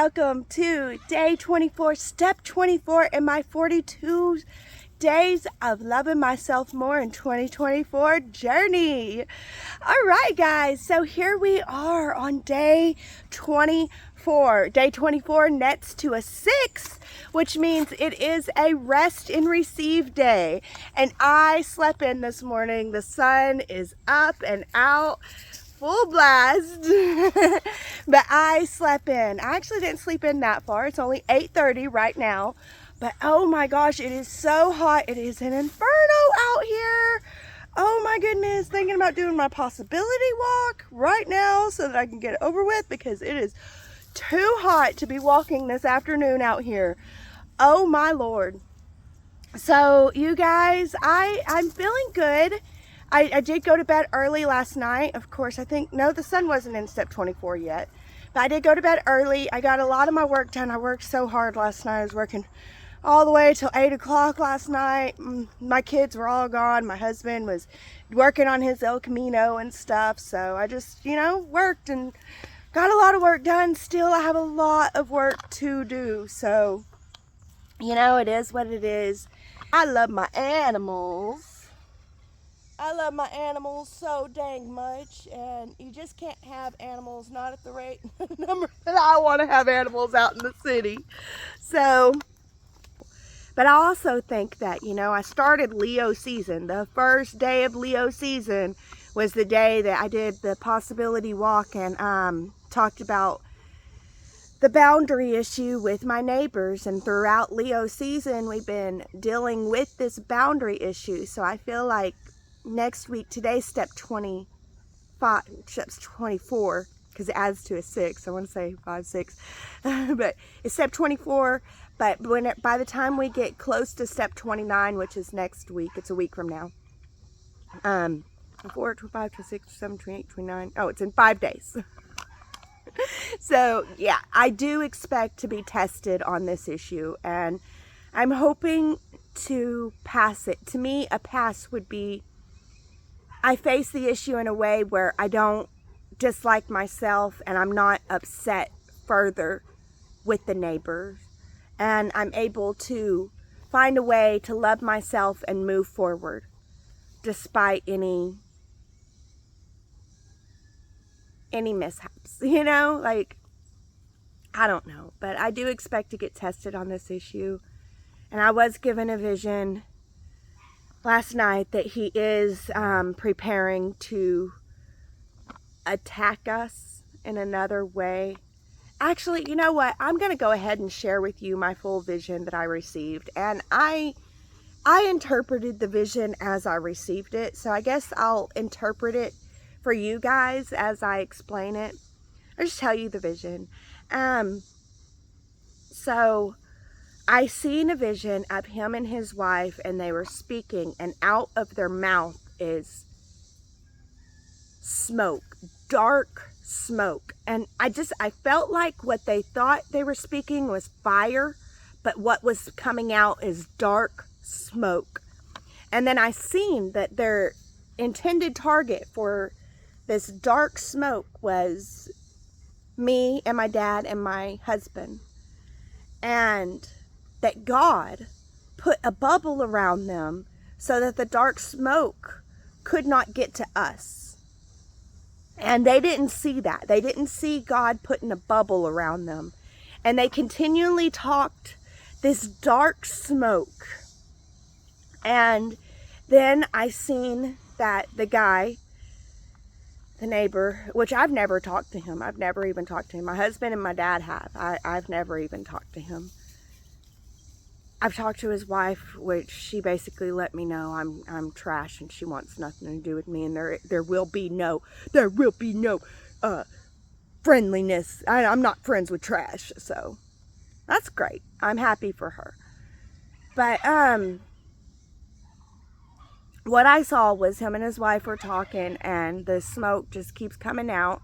welcome to day 24, step 24 in my 42 days of loving myself more in 2024 journey. All right, guys, so here we are on day 24. Day 24 nets to a 6, which means it is a rest and receive day. And I slept in this morning. The sun is up and out. Full blast. But I slept in. I actually didn't sleep in that far. It's only 8:30 right now. But oh my gosh, it is so hot. It is an inferno out here. Oh my goodness. Thinking about doing my possibility walk right now so that I can get it over with, because it is too hot to be walking this afternoon out here. Oh my Lord. So you guys, I'm feeling good. I did go to bed early last night. Of course, the sun wasn't in step 24 yet. But I did go to bed early. I got a lot of my work done. I worked so hard last night. I was working all the way till 8 o'clock last night. My kids were all gone. My husband was working on his El Camino and stuff. So I just, worked and got a lot of work done. Still, I have a lot of work to do. So, it is what it is. I love my animals. I love my animals so dang much, and you just can't have animals, not at the rate number that I want to have animals out in the city. So, but I also think that, I started Leo season. The first day of Leo season was the day that I did the possibility walk and talked about the boundary issue with my neighbors. And throughout Leo season, we've been dealing with this boundary issue. So I feel like next week, today's step 25, steps 24, because it adds to a 6. I want to say 5, 6, but it's step 24. But by the time we get close to step 29, which is next week, it's a week from now. 4, 5, 6, 7, 28, 29. Oh, it's in 5 days. So yeah, I do expect to be tested on this issue, and I'm hoping to pass it. To me, a pass would be, I face the issue in a way where I don't dislike myself and I'm not upset further with the neighbors. And I'm able to find a way to love myself and move forward despite any mishaps, I don't know. But I do expect to get tested on this issue. And I was given a vision last night that he is preparing to attack us in another way. Actually, you know what? I'm going to go ahead and share with you my full vision that I received. And I interpreted the vision as I received it. So I guess I'll interpret it for you guys as I explain it. I'll just tell you the vision. So I seen a vision of him and his wife, and they were speaking, and out of their mouth is smoke, dark smoke. And I felt like what they thought they were speaking was fire, but what was coming out is dark smoke. And then I seen that their intended target for this dark smoke was me and my dad and my husband. And that God put a bubble around them so that the dark smoke could not get to us. And they didn't see that. They didn't see God putting a bubble around them. And they continually talked this dark smoke. And then I seen that the guy, the neighbor, which I've never talked to him. I've never even talked to him. My husband and my dad have. I've never even talked to him. I've talked to his wife, which she basically let me know I'm trash and she wants nothing to do with me, and there will be no friendliness. I'm not friends with trash, so that's great. I'm happy for her. But what I saw was him and his wife were talking, and the smoke just keeps coming out,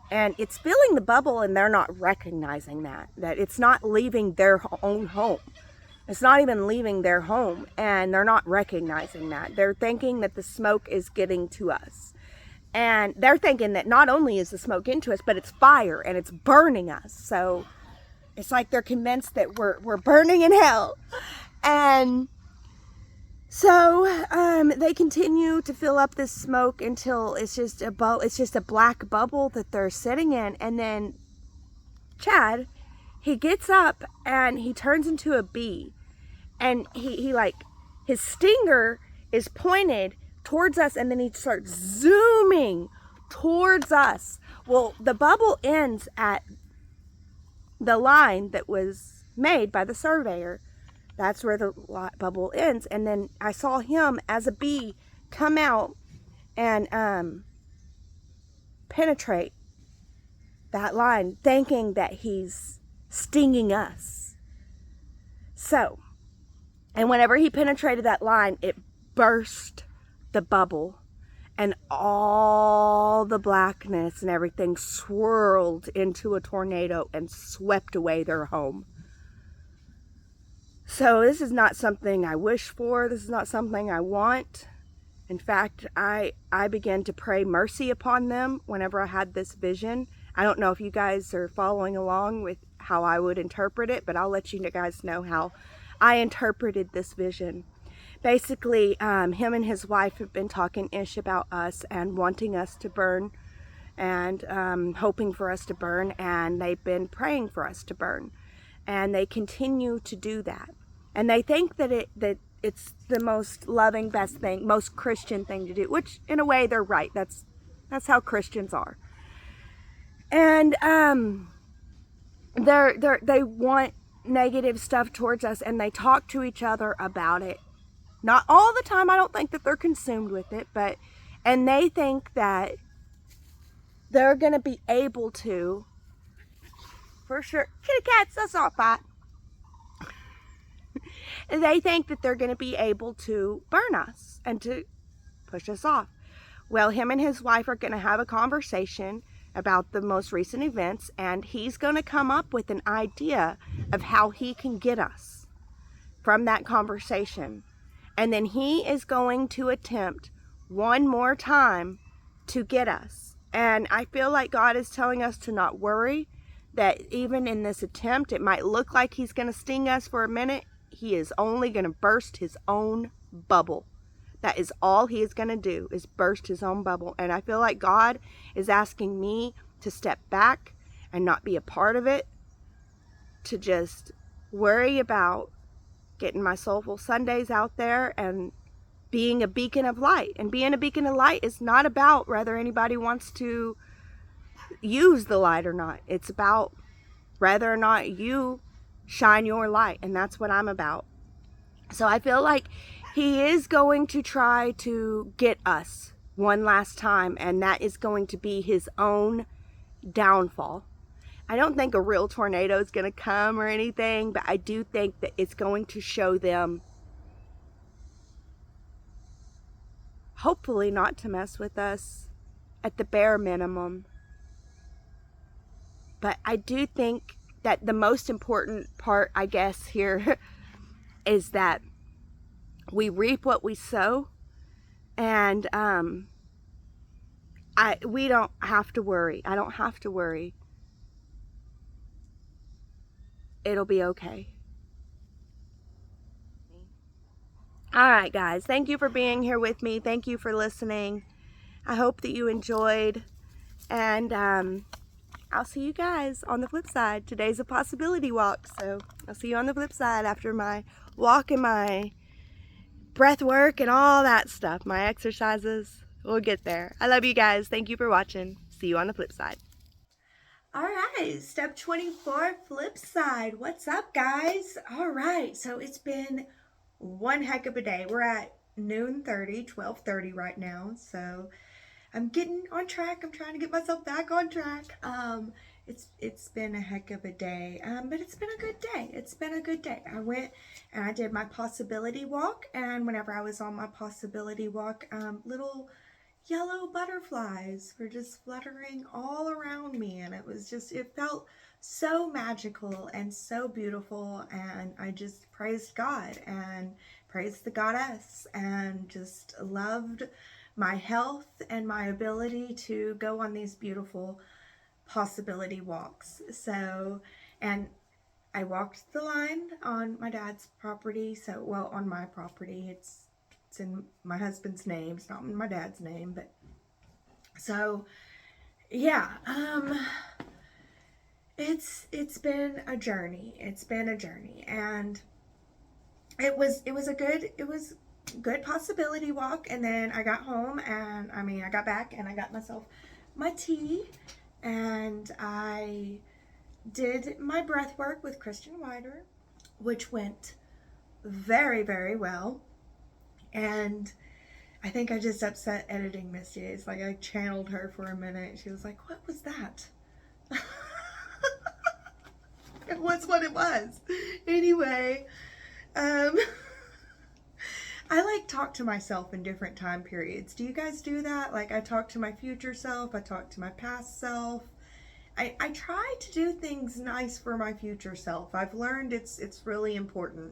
and it's filling the bubble, and they're not recognizing that it's not leaving their own home. It's not even leaving their home, and they're not recognizing that. They're thinking that the smoke is getting to us. And they're thinking that not only is the smoke into us, but it's fire and it's burning us. So It's like they're convinced that we're burning in hell. And so they continue to fill up this smoke until it's just a black bubble that they're sitting in. And then Chad, he gets up and he turns into a bee, and he like, his stinger is pointed towards us, and then he starts zooming towards us. Well, the bubble ends at the line that was made by the surveyor. That's where the bubble ends. And then I saw him as a bee come out and penetrate that line, thinking that he's stinging us. So, and whenever he penetrated that line, it burst the bubble, and all the blackness and everything swirled into a tornado and swept away their home. So this is not something I wish for. This is not something I want. In fact, I began to pray mercy upon them whenever I had this vision. I don't know if you guys are following along with how I would interpret it, but I'll let you guys know how I interpreted this vision. Basically, him and his wife have been talking ish about us and wanting us to burn, and hoping for us to burn, and they've been praying for us to burn, and they continue to do that. And they think that it's the most loving, best thing, most Christian thing to do, which in a way they're right. That's how Christians are. And they want negative stuff towards us, and they talk to each other about it. Not all the time. I don't think that they're consumed with it, and they think that they're going to be able to, for sure. Kitty cats, that's not fight. They think that they're going to be able to burn us and to push us off. Well, him and his wife are going to have a conversation about the most recent events, and he's going to come up with an idea of how he can get us from that conversation. And then he is going to attempt one more time to get us. And I feel like God is telling us to not worry, that even in this attempt, it might look like he's going to sting us for a minute. He is only going to burst his own bubble. That is all he is going to do, is burst his own bubble. And I feel like God is asking me to step back and not be a part of it, to just worry about getting my Soulful Sundays out there and being a beacon of light. And being a beacon of light is not about whether anybody wants to use the light or not. It's about whether or not you shine your light, and that's what I'm about. So I feel like he is going to try to get us one last time, and that is going to be his own downfall. I don't think a real tornado is going to come or anything, but I do think that it's going to show them, hopefully not to mess with us at the bare minimum. But I do think that the most important part, I guess, here is that we reap what we sow, and we don't have to worry. I don't have to worry. It'll be okay. All right, guys. Thank you for being here with me. Thank you for listening. I hope that you enjoyed, and I'll see you guys on the flip side. Today's a possibility walk, so I'll see you on the flip side after my walk and my breath work and all that stuff, my exercises. We'll get there. I love you guys. Thank you for watching. See you on the flip side. All right, step 24, flip side. What's up, guys? All right, so it's been one heck of a day. We're at noon 30, 12:30 right now, so I'm getting on track. I'm trying to get myself back on track. It's been a heck of a day, but it's been a good day. It's been a good day. I went and I did my possibility walk, and whenever I was on my possibility walk, little yellow butterflies were just fluttering all around me, and it felt so magical and so beautiful, and I just praised God and praised the goddess and just loved my health and my ability to go on these beautiful possibility walks. So, and I walked the line on my dad's property. So, well, on my property, it's in my husband's name. It's not in my dad's name, but so yeah. It's been a journey. It's been a journey, and it was good possibility walk. And then I got home, and I got back, and I got myself my tea, and I did my breath work with Christian Wider, which went very, very well. And I think I just upset editing Misty. It's like I channeled her for a minute. She was like, "What was that?" It was what it was. Anyway, I like talk to myself in different time periods. Do you guys do that? Like I talk to my future self. I talk to my past self. I try to do things nice for my future self. I've learned it's really important.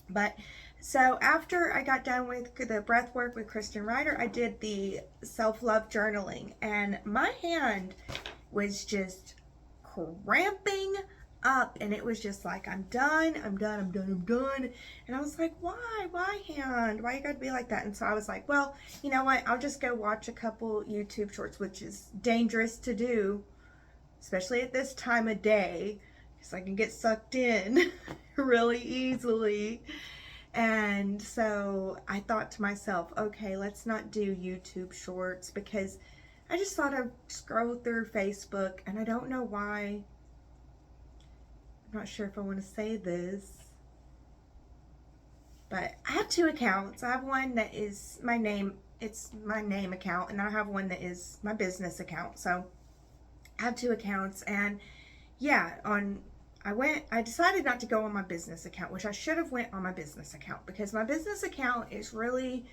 But so after I got done with the breath work with Kristen Ryder, I did the self-love journaling, and my hand was just cramping up, and it was just like, I'm done. And I was like, why hand? Why you gotta be like that? And so I was like, well, you know what? I'll just go watch a couple YouTube shorts, which is dangerous to do, especially at this time of day, because I can get sucked in really easily. And so I thought to myself, okay, let's not do YouTube shorts, because I just thought I'd scroll through Facebook, and I don't know why. I'm not sure if I want to say this, but I have two accounts. I have one that is my name, it's my name account, and I have one that is my business account. So I have two accounts, and yeah, I decided not to go on my business account, which I should have went on my business account, because my business account is really,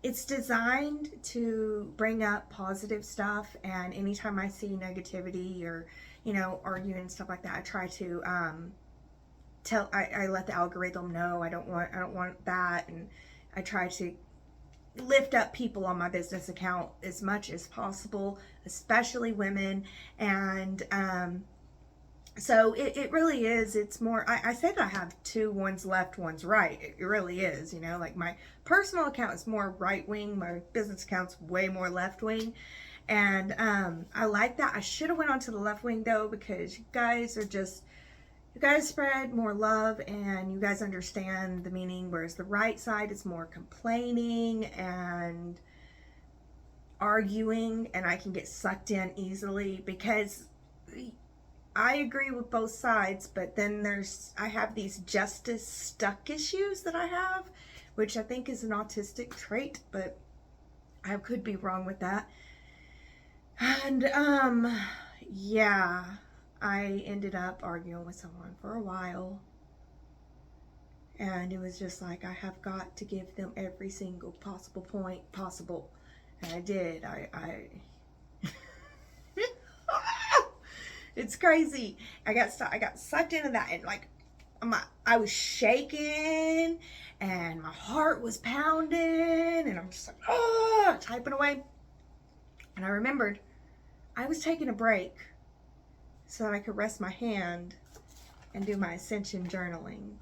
it's designed to bring up positive stuff. And anytime I see negativity or, arguing and stuff like that, I try to I let the algorithm know I don't want that. And I try to lift up people on my business account as much as possible, especially women. And so it really is, it's more, I said I have two, one's left, one's right. It really is, like my personal account is more right wing, my business account's way more left wing. And I like that. I should have went on to the left wing though, because you guys spread more love, and you guys understand the meaning, whereas the right side is more complaining and arguing, and I can get sucked in easily, because I agree with both sides, but then I have these justice stuck issues that I have, which I think is an autistic trait, but I could be wrong with that. And yeah, I ended up arguing with someone for a while, and it was just like, I have got to give them every single possible point possible, and I did. I It's crazy. I got sucked into that, and like I was shaking, and my heart was pounding, and I'm just like, typing away. And I remembered I was taking a break so that I could rest my hand and do my ascension journaling.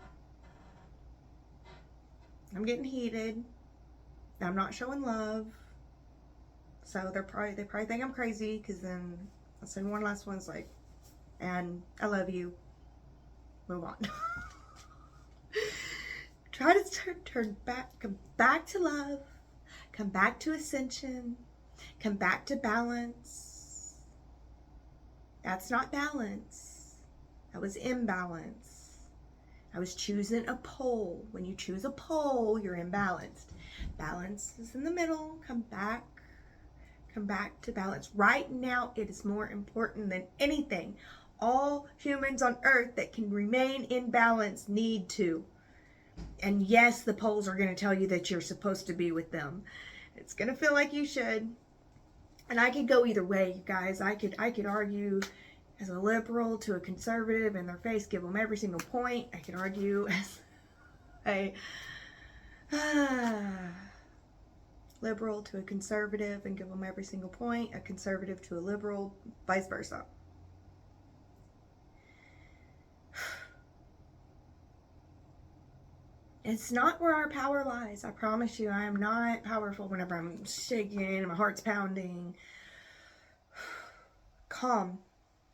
I'm getting heated. I'm not showing love. So they probably think I'm crazy, because then I'll send one last one's like, and I love you. Move on. Try to turn back, come back to love, come back to ascension, come back to balance. That's not balance. That was imbalance. I was choosing a pole. When you choose a pole, you're imbalanced. Balance is in the middle. Come back to balance. Right now, it is more important than anything. All humans on earth that can remain in balance need to. And yes, the poles are going to tell you that you're supposed to be with them. It's going to feel like you should. And I could go either way, you guys. I could argue as a liberal to a conservative in their face, give them every single point. I could argue as a liberal to a conservative and give them every single point. A conservative to a liberal, vice versa. It's not where our power lies. I promise you, I am not powerful whenever I'm shaking and my heart's pounding. Calm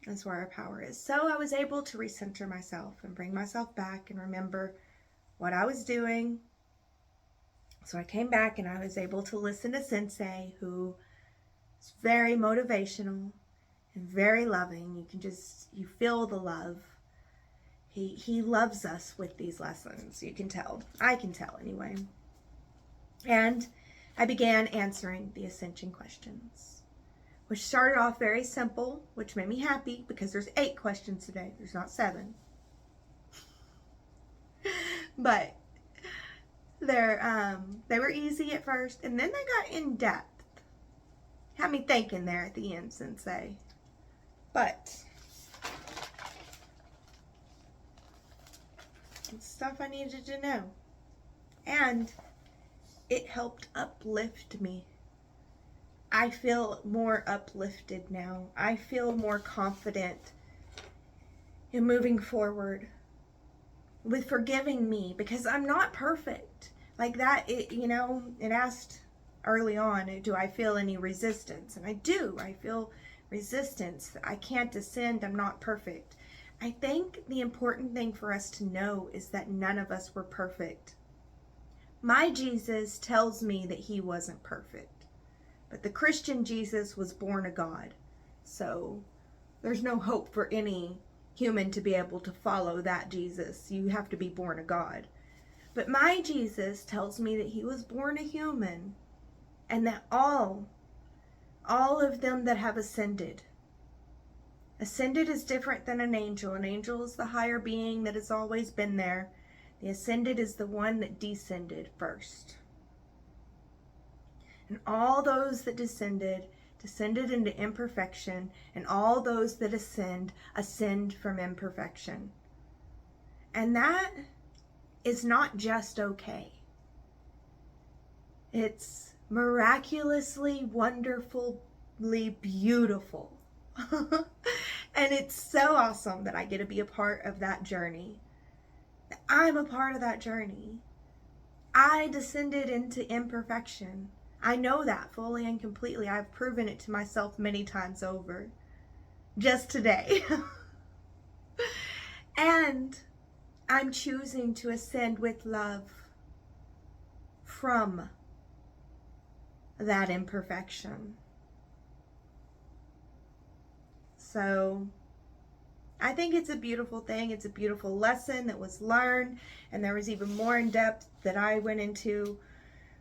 is where our power is. So I was able to recenter myself and bring myself back and remember what I was doing. So I came back and I was able to listen to Sensei, who is very motivational and very loving. You feel the love. He loves us with these lessons. You can tell. I can tell anyway. And I began answering the ascension questions, which started off very simple, which made me happy because there's 8 questions today. There's not 7. But they were easy at first, and then they got in depth. Had me thinking there at the end, Sensei. But it's stuff I needed to know. And it helped uplift me. I feel more uplifted now. I feel more confident in moving forward with forgiving me, because I'm not perfect. Like that, it asked early on, do I feel any resistance? And I do. I feel resistance. I can't ascend. I'm not perfect. I think the important thing for us to know is that none of us were perfect. My Jesus tells me that he wasn't perfect, but the Christian Jesus was born of God. So there's no hope for any human to be able to follow that Jesus. You have to be born of God. But my Jesus tells me that he was born a human, and that all of them that have ascended is different than an angel. An angel is the higher being that has always been there. The ascended is the one that descended first. And all those that descended into imperfection, and all those that ascend from imperfection. And that is not just okay. It's miraculously, wonderfully beautiful. And it's so awesome that I get to be a part of that journey. I'm a part of that journey. I descended into imperfection. I know that fully and completely. I've proven it to myself many times over. Just today. And I'm choosing to ascend with love from that imperfection. So I think it's a beautiful thing. It's a beautiful lesson that was learned, and there was even more in depth that I went into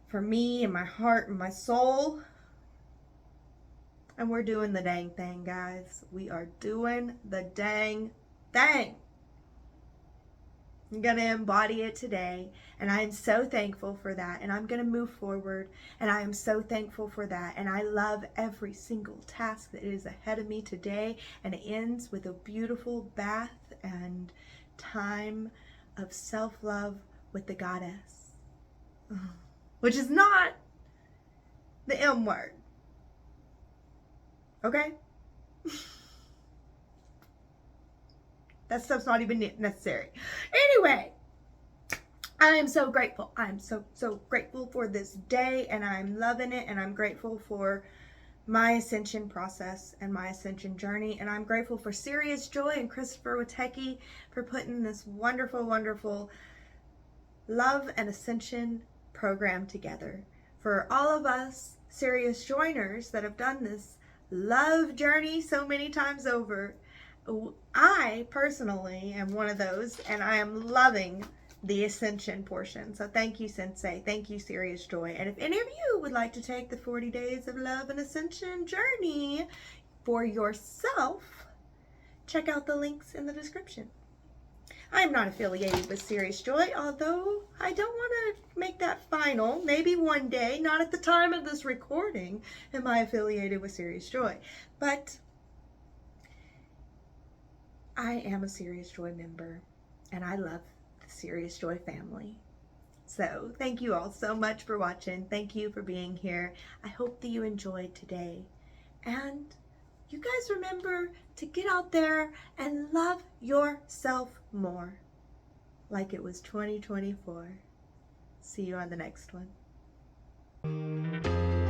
for me and my heart and my soul. And we're doing the dang thing, guys. We are doing the dang thing. I'm going to embody it today, and I am so thankful for that, and I'm going to move forward, and I am so thankful for that, and I love every single task that is ahead of me today, and it ends with a beautiful bath and time of self-love with the goddess, which is not the M word, okay? That stuff's not even necessary. Anyway, I am so grateful. I am so grateful for this day, and I'm loving it, and I'm grateful for my ascension process and my ascension journey, and I'm grateful for Sirius Joy and Christopher Witecki for putting this wonderful, wonderful Love and Ascension program together. For all of us Sirius joiners that have done this love journey so many times over, I personally am one of those, and I am loving the ascension portion. So thank you, Sensei. Thank you, Sirius Joy. And if any of you would like to take the 40 days of Love and Ascension journey for yourself, check out the links in the description. I'm not affiliated with Sirius Joy, although I don't want to make that final. Maybe one day, not at the time of this recording, am I affiliated with Sirius Joy. But I am a Sirius Joy member, and I love the Sirius Joy family. So thank you all so much for watching. Thank you for being here. I hope that you enjoyed today. And you guys remember to get out there and love yourself more, like it was 2024. See you on the next one.